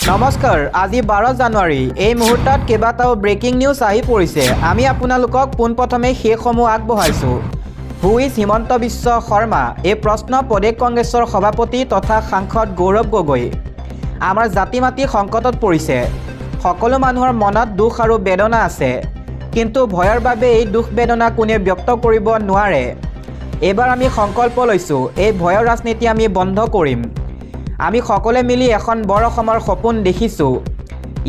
নমস্কাৰ আজি 12 জানুৱাৰী এই মুহূৰ্তত কেইবাটাও ব্ৰেকিং নিউজ আহি পৰিছে আমি আপোনালোকক পোনপ্ৰথমে সেইসমূহ আগবঢ়াইছো হু ইজ হিমন্ত বিশ্ব শৰ্মা এই প্ৰশ্ন প্ৰদেশ কংগ্ৰেছৰ সভাপতি তথা সাংসদ গৌৰৱ গগৈ আমাৰ জাতি মাটি সংকটত পৰিছে সকলো মানুহৰ মনত দুখ আৰু বেদনা আছে কিন্তু ভয়ৰ বাবে এই দুখ বেদনা কোনে ব্যক্ত কৰিব নোৱাৰে এবাৰ আমি সংকল্প লৈছো এই ভয়ৰ ৰাজনীতি আমি বন্ধ কৰিম আমি সকলে মিলি এখন বৰ অসমৰ সপোন দেখিছো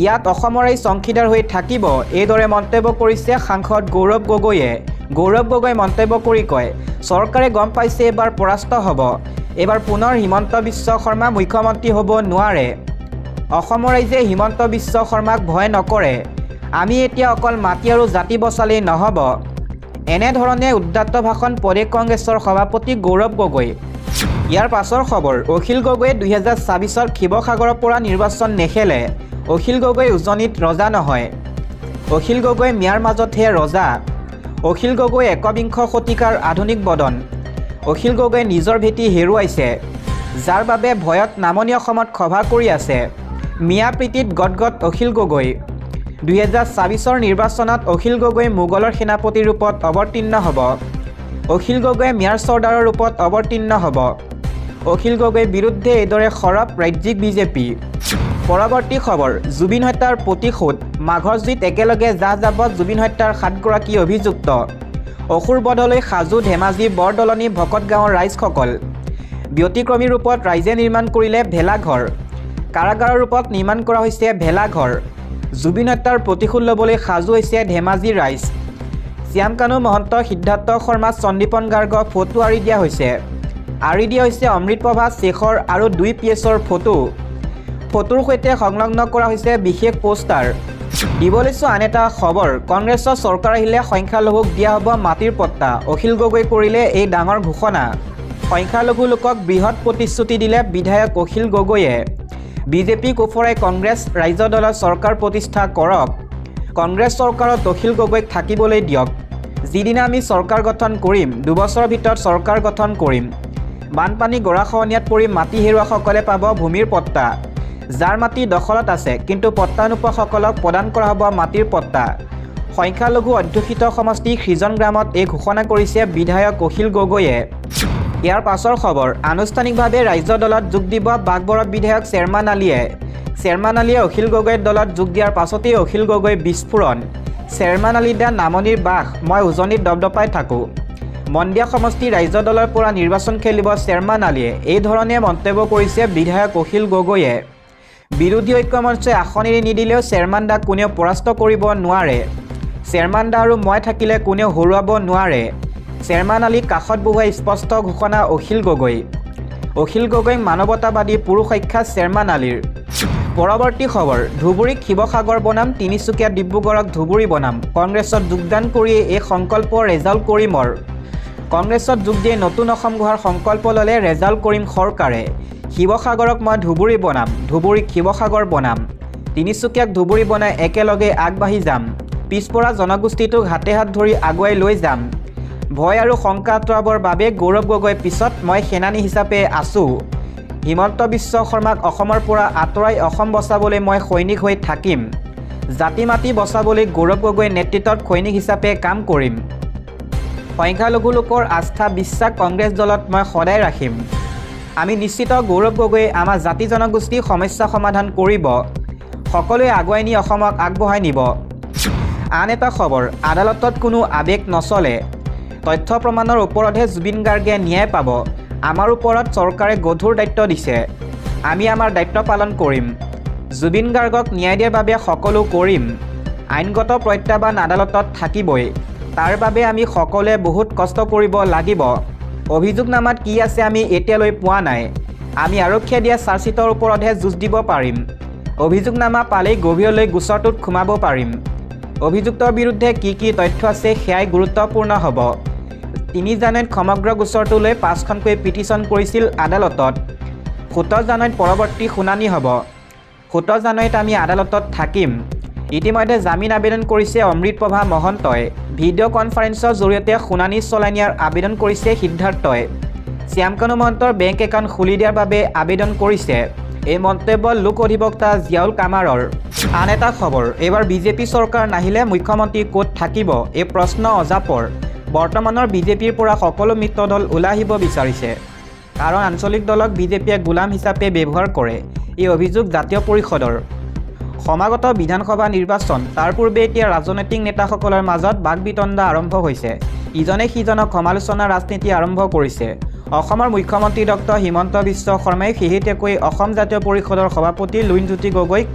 ইয়াত অসমৰে সংখিদাৰ হৈ থাকিব এইদৰে মন্তব্য কৰিছে সাংসদ গৌৰৱ গগৈ মন্তব্য কৰি কয় চৰকাৰে গম পাইছে এবাৰ পৰাস্ত হ'ব এবাৰ পুনৰ হিমন্ত বিশ্ব শৰ্মা মুখ্যমন্ত্ৰী হ'ব নোৱাৰে অসম ৰাইজে হিমন্ত বিশ্ব শৰ্মাক ভয় নকৰে আমি এতিয়া অকল মাটি আৰু জাতি বচালেই নহ'ব এনেধৰণে উদ্দাত্ত ভাষণ প্ৰদেশ কংগ্ৰেছৰ সভাপতি গৌৰৱ গগৈ ইয়াৰ পাছৰ খবৰ অখিল গগৈয়ে 2024ৰ শিৱসাগৰৰ পৰা নিৰ্বাচন নেখেলে অখিল গগৈ উজনিত ৰজা নহয় অখিল গগৈ মিয়াৰ মাজতহে ৰজা অখিল গগৈ একবিংশ শতিকাৰ আধুনিক বদন অখিল গগৈ নিজৰ ভেটি হেৰুৱাইছে যাৰ বাবে ভয়ত নামনি অসমত সভা কৰি আছে মিয়া প্ৰীতিত গদগদ অখিল গগৈ 2024ৰ নিৰ্বাচনত অখিল গগৈ মোগলৰ সেনাপতিৰ ৰূপত অৱতীৰ্ণ হ'ব অখিল গগৈ মিয়াৰ চৰ্দাৰৰ ৰূপত অৱতীৰ্ণ হ'ব অখিল গগৈৰ বিৰুদ্ধে এইদৰে সৰব ৰাজ্যিক বিজেপি পৰৱৰ্তী খবৰ জুবিন হত্যাৰ প্ৰতিশোধ মাঘৰ জুইত একেলগে জাহজাবত জুবিন হত্যাৰ 7গৰাকী অভিযুক্ত অসুৰ বধলৈ সাজু ধেমাজি বৰদলনি ভকত গাঁৱৰ ৰাইজসকল ব্যতিক্ৰমী ৰূপত ৰাইজে নিৰ্মাণ কৰিলে ভেলাঘৰ কাৰাগাৰৰ ৰূপত নিৰ্মাণ কৰা হৈছে ভেলাঘৰ জুবিন হত্যাৰ প্ৰতিশোধ ল'বলৈ সাজু হৈছে ধেমাজি ৰাইজ শ্যামকানু মহন্ত সিদ্ধাৰ্থ শৰ্মা সন্দীপন গাৰ্গ ফটো আঁৰি দিয়া হৈছে অমৃতপ্ৰভা শেখৰ আৰু 2 পিএছৰ ফটোৰ সৈতে সংলগ্ন কৰা হৈছে বিশেষ পোষ্টাৰ দিব লৈছো আন এটা খবৰ কংগ্ৰেছৰ চৰকাৰ আহিলে সংখ্যালঘুক দিয়া হ'ব মাটিৰ পট্টা অখিল গগৈ কৰিলে এই ডাঙৰ ঘোষণা সংখ্যালঘু লোকক বৃহৎ প্ৰতিশ্ৰুতি দিলে বিধায়ক অখিল গগৈয়ে বিজেপি কোফৰাই কংগ্ৰেছ ৰাজ্য দলৰ চৰকাৰ প্ৰতিষ্ঠা কৰক কংগ্ৰেছ চৰকাৰত অখিল গগৈক থাকিবলৈ দিয়ক যিদিনা আমি চৰকাৰ গঠন কৰিম 2 বছৰৰ ভিতৰত চৰকাৰ গঠন কৰিম বানপানী গৰাখহনীয়াত পৰি মাটি হেৰুৱাসকলে পাব ভূমিৰ পট্টা যাৰ মাটি দখলত আছে কিন্তু পট্টা নোপোৱাসকলক প্ৰদান কৰা হ'ব মাটিৰ পট্টা সংখ্যালঘু অধ্যুষিত সমষ্টি সৃজন গ্ৰামত এই ঘোষণা কৰিছে বিধায়ক অখিল গগৈয়ে ইয়াৰ পাছৰ খবৰ আনুষ্ঠানিকভাৱে ৰাজ্য দলত যোগ দিব বাগবৰৰ বিধায়ক চেয়াৰমান আলীয়ে অখিল গগৈৰ দলত যোগ দিয়াৰ পাছতেই অখিল গগৈ বিস্ফোৰণ চেয়াৰমান আলী দা নামনিৰ বাস মই উজনিত দপদপাই থাকোঁ মন্দিয়া সমষ্টি ৰাজ্য দলৰ পৰা নিৰ্বাচন খেলিব চেয়াৰমান আলীয়ে এই ধৰণে মন্তব্য কৰিছে বিধায়ক অখিল গগৈয়ে বিৰোধী ঐক্যমঞ্চই আসন এৰি নিদিলেও চেয়াৰমান দাক কোনেও পৰাস্ত কৰিব নোৱাৰে চেয়াৰমান দা আৰু মই থাকিলে কোনেও হৰুৱাব নোৱাৰে চেয়াৰমান আলীক কাষত বহুৱাই স্পষ্ট ঘোষণা অখিল গগৈ মানৱতাবাদী পুৰুষ আখ্যা চেয়াৰমান আলীৰ পৰৱৰ্তী খবৰ ধুবুৰীক শিৱসাগৰ বনাম তিনিচুকীয়া ডিব্ৰুগড়ক ধুবুৰী বনাম কংগ্ৰেছত যোগদান কৰিয়ে এই সংকল্প ৰেজাল্ট কৰিমৰ কংগ্ৰেছত যোগ দিয়ে নতুন অসম গঢ়াৰ সংকল্প ল'লে ৰেজাল্ট কৰিম চৰকাৰে শিৱসাগৰক মই ধুবুৰী বনাম ধুবুৰীক শিৱসাগৰ বনাম তিনিচুকীয়াক ধুবুৰী বনাই একেলগে আগবাঢ়ি যাম পিছপৰা জনগোষ্ঠীটোক হাতে হাত ধৰি আগুৱাই লৈ যাম ভয় আৰু শংকা আঁতৰাবৰ বাবে গৌৰৱ গগৈ পিছত মই সেনানী হিচাপে আছোঁ হিমন্ত বিশ্ব শৰ্মাক অসমৰ পৰা আঁতৰাই অসম বচাবলৈ মই সৈনিক হৈ থাকিম জাতি মাটি বচাবলৈ গৌৰৱ গগৈৰ নেতৃত্বত সৈনিক হিচাপে কাম কৰিম সংখ্যালঘু লোকৰ আস্থা বিশ্বাস কংগ্ৰেছ দলত মই সদায় ৰাখিম আমি নিশ্চিত গৌৰৱ গগৈয়ে আমাৰ জাতি জনগোষ্ঠীৰ সমস্যা সমাধান কৰিব সকলোৱে আগুৱাই নি অসমক আগবঢ়াই নিব আন এটা খবৰ আদালতত কোনো আৱেগ নচলে তথ্য প্ৰমাণৰ ওপৰতহে জুবিন গাৰ্গে ন্যায় পাব আমাৰ ওপৰত চৰকাৰে গধুৰ দায়িত্ব দিছে আমি আমাৰ দায়িত্ব পালন কৰিম জুবিন গাৰ্গক ন্যায় দিয়াৰ বাবে সকলো কৰিম আইনগত প্ৰত্যাহ্বান আদালতত থাকিবই তাৰ বাবে আমি সকলোৱে বহুত কষ্ট কৰিব লাগিব অভিযোগনামাত কি আছে আমি এতিয়ালৈ পোৱা নাই আমি আৰক্ষীয়ে দিয়া চাৰ্জশ্বিটৰ ওপৰতহে যুঁজ দিব পাৰিম অভিযোগনামা পালেই গভীৰলৈ গোচৰটোত সোমাব পাৰিম অভিযুক্তৰ বিৰুদ্ধে কি তথ্য আছে সেয়াই গুৰুত্বপূৰ্ণ হ'ব 3 জানুৱাৰীত সমগ্ৰ গোচৰটোলৈ 5খনকৈ পিটিশ্যন কৰিছিল আদালতত 17 জানুৱাৰীত পৰৱৰ্তী শুনানি হ'ব 17 জানুৱাৰীত আমি আদালতত থাকিম ইতিমধ্যে জামিন আবেদন কৰিছে অমৃতপ্ৰভা মহন্তই ভিডিঅ' কনফাৰেন্সৰ জৰিয়তে শুনানি চলাই নিয়াৰ আবেদন কৰিছে সিদ্ধাৰ্থই শ্যামকানু মহন্তৰ বেংক একাউণ্ট খুলি দিয়াৰ বাবে আবেদন কৰিছে এই মন্তব্য লোক অধিবক্তা জিয়াউল কামাৰৰ। আন এটা খবৰ, এইবাৰ বিজেপি চৰকাৰ নাহিলে মুখ্যমন্ত্ৰী ক'ত থাকিব? এই প্ৰশ্ন অজাপৰ। বৰ্তমানৰ বিজেপিৰ পৰা সকলো মিত্ৰ দল ওলাই আহিব বিচাৰিছে, কাৰণ আঞ্চলিক দলক বিজেপিয়ে গোলাম হিচাপে ব্যৱহাৰ কৰে। এই অভিযোগ জাতীয় পৰিষদৰ। সমাগত বিধানসভা নিৰ্বাচন, তাৰ পূৰ্বে এতিয়া ৰাজনৈতিক নেতাসকলৰ মাজত বাকবিতণ্ডা আৰম্ভ হৈছে। ইজনে সিজনক সমালোচনা ৰাজনীতি আৰম্ভ কৰিছে। অসমৰ মুখ্যমন্ত্ৰী ডক্টৰ হিমন্ত বিশ্ব শৰ্মাই শেহতীয়াকৈ অসম জাতীয় পৰিষদৰ সভাপতি লুৰিণজ্যোতি গগৈক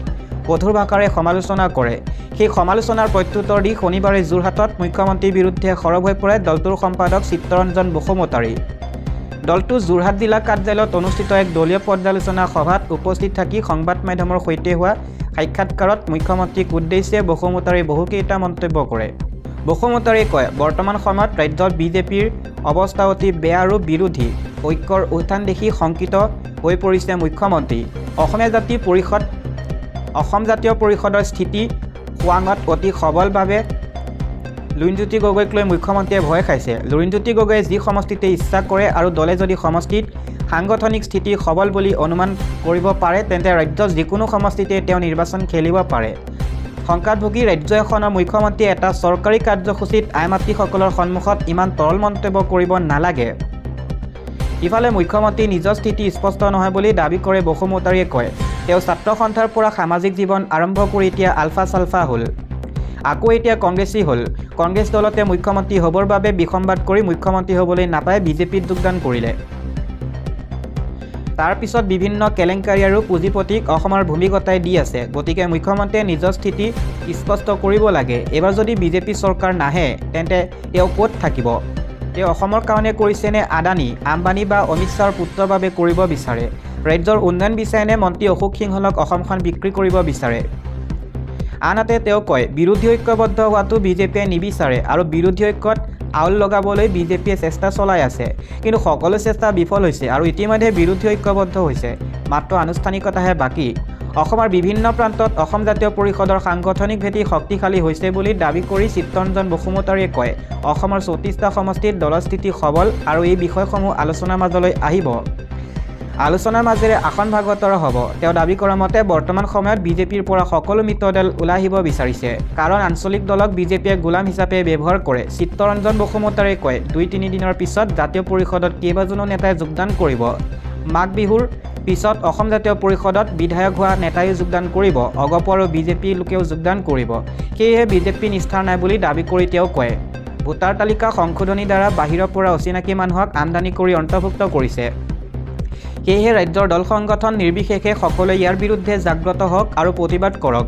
কঠোৰ ভাষাৰে সমালোচনা কৰে। সেই সমালোচনাৰ প্ৰত্যুত্তৰ দি শনিবাৰে যোৰহাটত মুখ্যমন্ত্ৰীৰ বিৰুদ্ধে সৰব হৈ পৰে দলটোৰ সম্পাদক চিত্তৰঞ্জন বসুমতাৰী। দলটো যোৰহাট জিলা কাৰ্যালয়ত অনুষ্ঠিত এক দলীয় পৰ্যালোচনা সভাত উপস্থিত থাকি সংবাদ মাধ্যমৰ সৈতে হোৱা সাক্ষাৎকাৰত মুখ্যমন্ত্ৰীক উদ্দেশ্যে বসুমতাৰীয়ে বহুকেইটা মন্তব্য কৰে। বসুমতাৰীয়ে কয়, বৰ্তমান সময়ত ৰাজ্যত বিজেপিৰ অৱস্থা অতি বেয়া আৰু বিৰোধী ঐক্যৰ উত্থান দেখি শংকিত হৈ পৰিছে মুখ্যমন্ত্ৰী। অসম জাতীয় পৰিষদৰ স্থিতি খোৱাঙত অতি সবলভাৱে লুৰিণজ্যোতি গগৈক লৈ মুখ্যমন্ত্ৰীয়ে ভয় খাইছে। লুৰিণজ্যোতি গগৈয়ে যি সমষ্টিতে ইচ্ছা কৰে আৰু দলে যদি সমষ্টিত সাংগঠনিক স্থিতি সবল বুলি অনুমান কৰিব পাৰে, তেন্তে ৰাজ্যৰ যিকোনো সমষ্টিতে তেওঁ নিৰ্বাচন খেলিব পাৰে। শংকাত ভুগি ৰাজ্য এখনৰ মুখ্যমন্ত্ৰীয়ে এটা চৰকাৰী কাৰ্যসূচীত আই মাতৃসকলৰ সন্মুখত ইমান তৰল মন্তব্য কৰিব নালাগে। ইফালে মুখ্যমন্ত্ৰী নিজৰ স্থিতি স্পষ্ট নহয় বুলি দাবী কৰে বসুমতাৰীয়ে কয়। তেওঁ ছাত্ৰ সন্থাৰ পৰা সামাজিক জীৱন আৰম্ভ কৰি এতিয়া আলফা চালফা হ'ল, আকৌ এতিয়া কংগ্ৰেছী হ'ল। কংগ্ৰেছ দলতে মুখ্যমন্ত্ৰী হ'বৰ বাবে বিসম্বাদ কৰি মুখ্যমন্ত্ৰী হ'বলৈ নাপাই বিজেপিত যোগদান কৰিলে। তাৰ পিছত বিভিন্ন কেলেংকাৰী আৰু পুঁজিপতিক অসমৰ ভূমি গতাই দি আছে। গতিকে মুখ্যমন্ত্ৰীয়ে নিজৰ স্থিতি স্পষ্ট কৰিব লাগে। এইবাৰ যদি বিজেপি চৰকাৰ নাহে, তেন্তে তেওঁ ক'ত থাকিব? তেওঁ অসমৰ কাৰণে কৰিছেনে আদানী, আম্বানী বা অমিত শ্বাহৰ পুত্ৰৰ বাবে কৰিব বিচাৰে? ৰাজ্যৰ উন্নয়ন বিচাৰেনে মন্ত্ৰী অশোক সিংহলক অসমখন বিক্ৰী কৰিব বিচাৰে? আনহাতে তেওঁ কয়, বিৰোধী ঐক্যবদ্ধ হোৱাটো বিজেপিয়ে নিবিচাৰে আৰু বিৰোধী ঐক্যত আউল লগাবলৈ বিজেপিয়ে চেষ্টা চলাই আছে। কিন্তু সকলো চেষ্টা বিফল হৈছে আৰু ইতিমধ্যে বিৰোধী ঐক্যবদ্ধ হৈছে, মাত্ৰ আনুষ্ঠানিকতাহে বাকী। অসমৰ বিভিন্ন প্ৰান্তত অসম জাতীয় পৰিষদৰ সাংগঠনিক ভেটি শক্তিশালী হৈছে বুলি দাবী কৰি চিত্তৰঞ্জন বসুমতাৰীয়ে কয়, অসমৰ 34টা সমষ্টিত দলৰ স্থিতি সবল আৰু এই বিষয়সমূহ আলোচনাৰ মাজলৈ আহিব। আলোচনাৰ মাজেৰে আসন ভাগবতৰা হ'ব। তেওঁ দাবী কৰা মতে বৰ্তমান সময়ত বিজেপিৰ পৰা সকলো মিত্ৰ দল ওলাই আহিব বিচাৰিছে, কাৰণ আঞ্চলিক দলক বিজেপিয়ে গোলাম হিচাপে ব্যৱহাৰ কৰে। চিত্তৰঞ্জন বসুমতাৰীয়ে কয়, 2-3 দিনৰ পিছত জাতীয় পৰিষদত কেইবাজনো নেতাই যোগদান কৰিব। মাঘ বিহুৰ পিছত অসম জাতীয় পৰিষদত বিধায়ক হোৱা নেতাইও যোগদান কৰিব। অগপ আৰু বিজেপি লোকেও যোগদান কৰিব। সেয়েহে বিজেপি নিষ্ঠাৰ নাই বুলি দাবী কৰি তেওঁ কয়, ভোটাৰ তালিকা সংশোধনীৰ দ্বাৰা বাহিৰৰ পৰা অচিনাকি মানুহক আমদানি কৰি অন্তৰ্ভুক্ত কৰিছে। সেয়েহে ৰাজ্যৰ দল সংগঠন নিৰ্বিশেষে সকলোৱে ইয়াৰ বিৰুদ্ধে জাগ্ৰত হওক আৰু প্ৰতিবাদ কৰক।